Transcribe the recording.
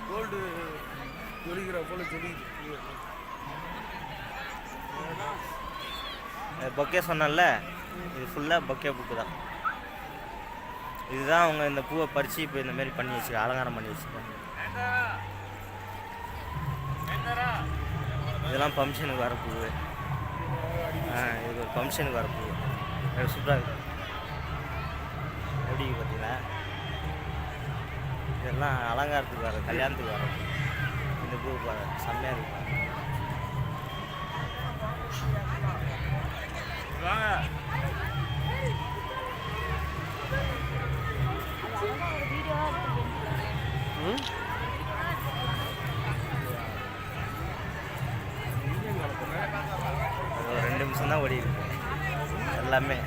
Gold ஜொலிக்கிற போல ஜொலிக்குது. Bouquet சொன்னல, இது ஃபுல்லாக பொக்கே புக்கு தான். இதுதான் அவங்க இந்த பூவை பறித்து இப்போ இந்த மாதிரி பண்ணி வச்சுருக்காங்க, அலங்காரம் பண்ணி வச்சுருக்காங்க. இதெல்லாம் ஃபங்க்ஷனுக்கு வர பூ. இது ஒரு ஃபங்க்ஷனுக்கு வர பூ. சூப்பராக இருக்குது. எப்படி பார்த்தீங்களா? இதெல்லாம் அலங்காரத்துக்கு வர, கல்யாணத்துக்கு வர பூ. இந்த பூ செம்மையாக இருக்கு. ஒரு 2 நிமிஷம் தான் ஓடி இருக்கு எல்லாமே.